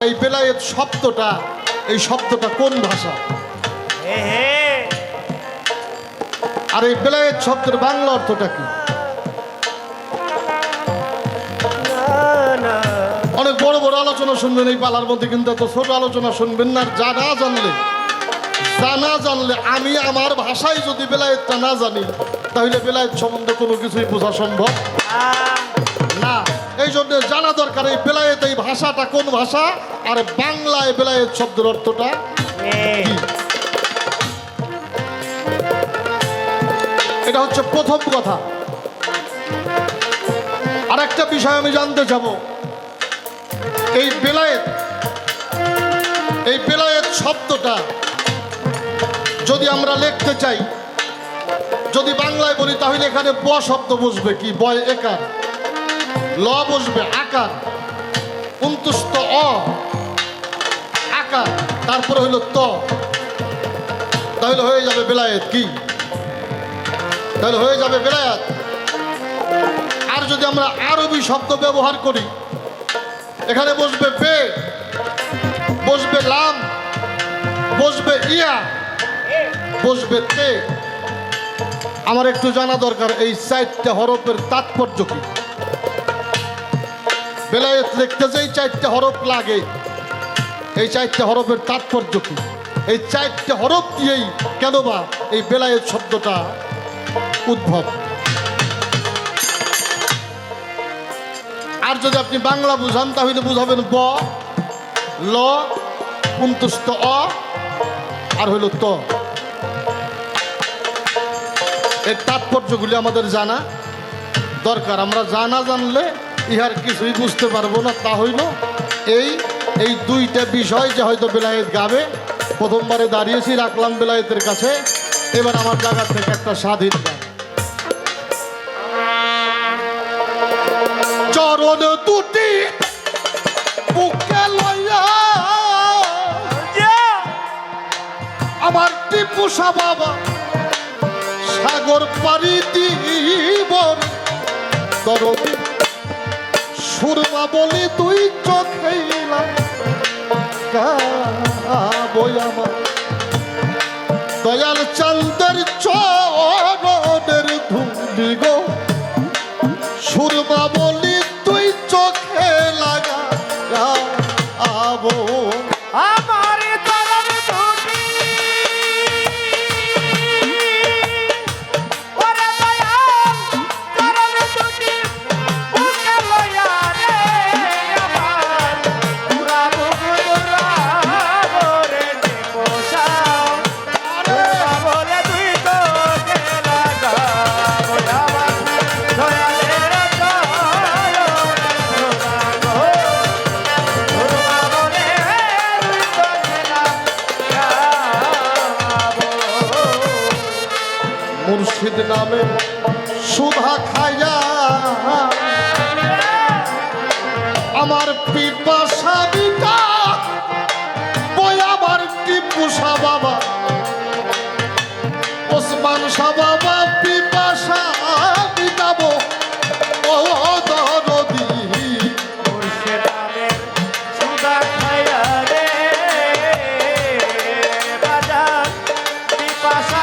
এই বেলায়েত শব্দটা, এই শব্দটা কোন ভাষা? আর এই বেলায়েত শব্দের বাংলা অর্থটা কি? অনেক বড় বড় আলোচনা শুনবেন এই পালার মধ্যে, কিন্তু এত ছোট আলোচনা শুনবেন না। যা না জানলে আমি আমার ভাষায় যদি বেলায়েতটা না জানি, তাহলে বেলায়েত সম্বন্ধে কোনো কিছুই বোঝা সম্ভব না। এই জন্য জানা দরকার এই বেলায়েত, এই ভাষাটা কোন ভাষা, আর বাংলায় বেলায়েত শব্দের অর্থটা কি। এটা হচ্ছে প্রথম কথা। আর একটা বিষয় আমি জানতে যাব, এই বেলায়েত শব্দটা যদি আমরা লিখতে চাই, যদি বাংলায় বলি, তাহলে এখানে ব শব্দ বসবে কি? বয় একার, ল বসবে আকার, অন্তুষ্ট অ আকার, তারপরে হইল ত, তাহলে হয়ে যাবে বেলায়েত। কি? তাহলে হয়ে যাবে বেলায়েত। আর যদি আমরা আরবি শব্দ ব্যবহার করি, এখানে বসবে বে, বসবে লাম, বসবে ইয়া, বসবে তে। আমার একটু জানা দরকার এই 4টে হরফের তাৎপর্য কি। বেলায়েত লিখতে যে 4টে হরফ লাগে, এই 4টে হরফের তাৎপর্য কি? এই 4টে হরফ দিয়েই কেন বা এই বেলায়েত শব্দটা উদ্ভব। আর যদি আপনি বাংলা বুঝান, তাহলে বুঝাবেন ব, ল, অন্তুষ্ট অ, আর হইল ত। এর তাৎপর্যগুলি আমাদের জানা দরকার। আমরা জানা জানলে ইহার কিছুই বুঝতে পারবো না। তা হইল এই 2টা বিষয় যে হয়তো বেলায়েত গাবে। প্রথমবারে দাঁড়িয়েছি, রাখলাম বেলায়েতের কাছে। এবার আমার জায়গা থেকে একটা স্বাধীন গান। চরণ দুটি বুকে লইয়া আমার টিপুষা বাবা সাগর পাড়ি দিব, দরদি সুরমা বলি তুই চোখে আমার দয়াল চান্দের চরণের ধুলি গো, সুরমা বলি তুই চোখে লাগা আবো আমার মুর্শিদ নামে সুধা খাইয়া আমার পিপাসা মিটা, বই আমার টিপুষা বাবা ওসমান শাহ বাবা পিপাসা মিটাবো ও দরদি। মুর্শিদ নামে সুধা খাইয়া রে বাজার পিপাসা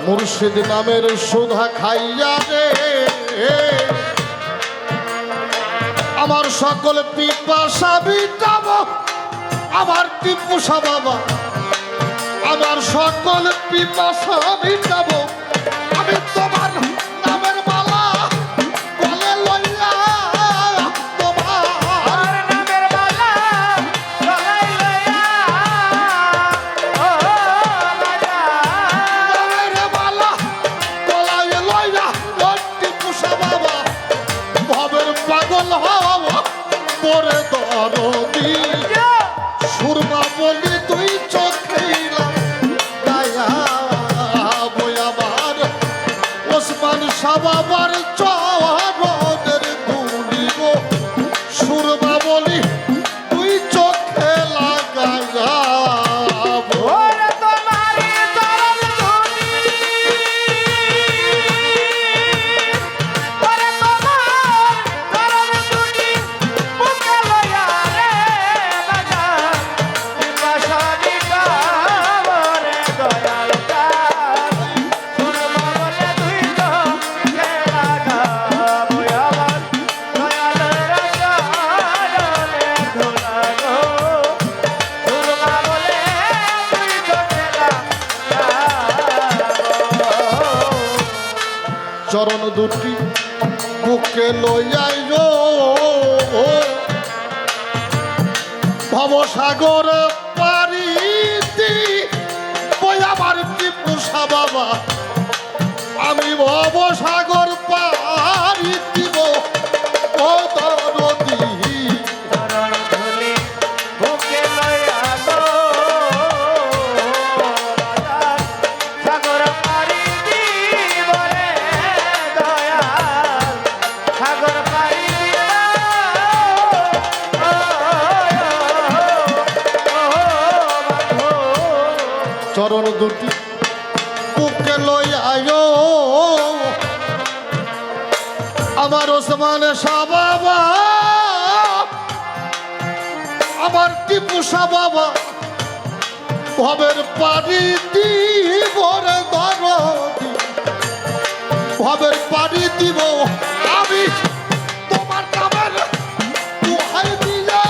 মুর্শিদ নামের সুধা খাইয়া রে আমার সকল পিপাসা মিটাবো, আমার টিপুষা বাবা আমার সকল পিপাসা মিটাবো। আমি তোমার নামের মালা গলে লইয়া, তোমার নামের মালা গলে লইয়া, পাগল হওয়া পরে দরদি সুরমা বলি তুই চোখে আমার চরণ দুটি বুকে লইয়াই ভবসাগর পারি আমার টিপুষা বাবা আমি ভবসাগর পারি দিব ও দরদি চরণ দুটি বুকে লই আয়ো আমার ওসমান শাহ বাবা আমার টিপু শাহ বাবা ভবের পানি দিব রে দরদি ভবের পানি দিব আমি তোমার নামের দোহাই দিয়া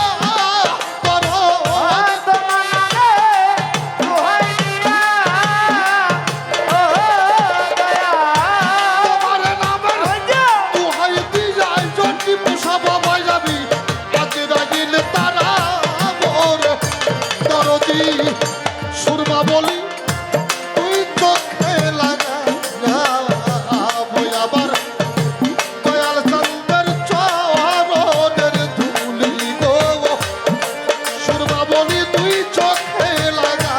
সুরমা বলি তুই চোখে লাগা আবার দয়াল চন্দ্রের চরণের ধুলি গো সুরমা বলি তুই চোখে লাগা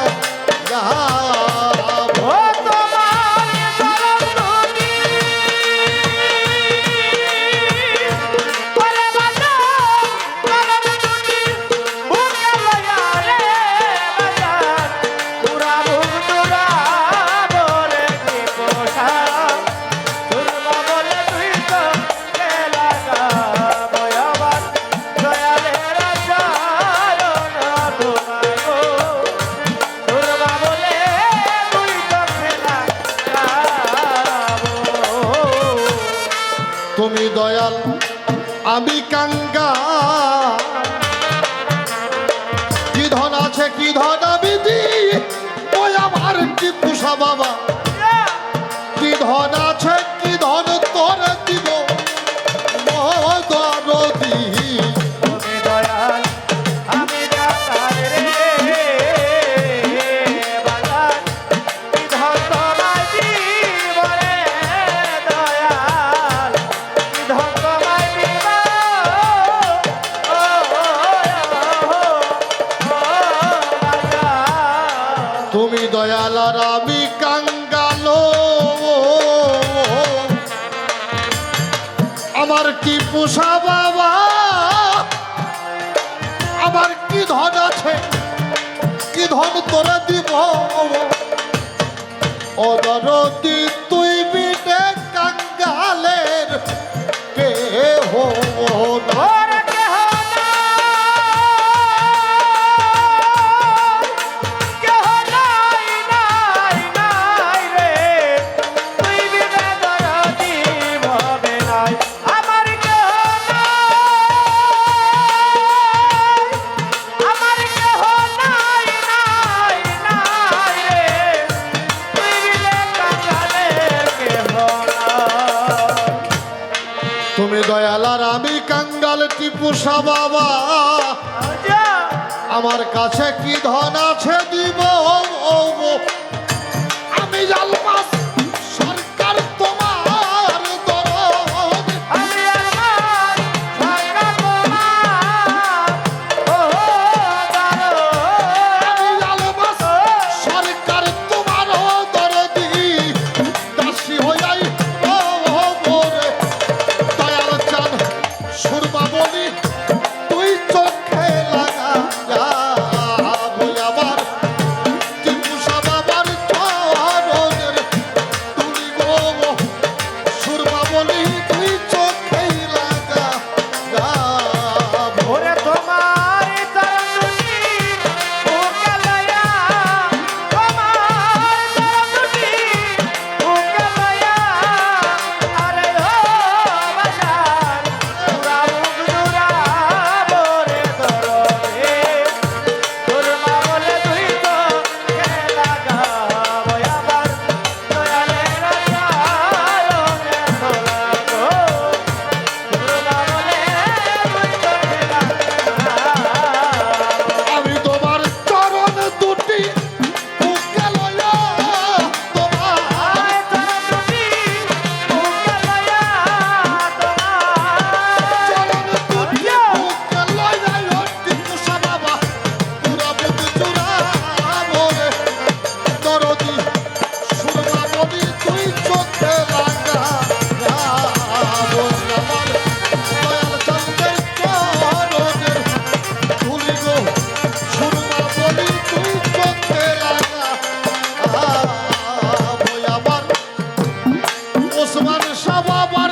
তুমি দয়াল আমি কাঙ্গা কি ধন আছে কি ধন আমি দি ওই আমার টিপুষা বাবা কি ধন আছে কি ধন তোর দিব দরদি তুমি দয়াল আমি দাতার রে বাজার কি ধন তোমায় দিব রে দয়াল কি ধন তোমায় দিব তুমি দয়াল আর আমি কাঙ্গালো আমার টিপুষা বাবা আমার কি ধন আছে কি ধন তোরা দিব ও দরদি তুই বিটে কাঙ্গালের কে হো না তুমি দয়াল আর আমি কাঙ্গাল টিপুষা বাবা আমার কাছে কি ধন আছে দিব আমি জালমাস সরকার তোমার দরদ আমি আমার সরকার তোমার আমি জালমাস সরকার তোমার দরদি দাসী হইয়াই মোরে দয়াল চাঁদ সুরমা বলি তুই চোখে লাগা আবার ওসমান শাহ বাবার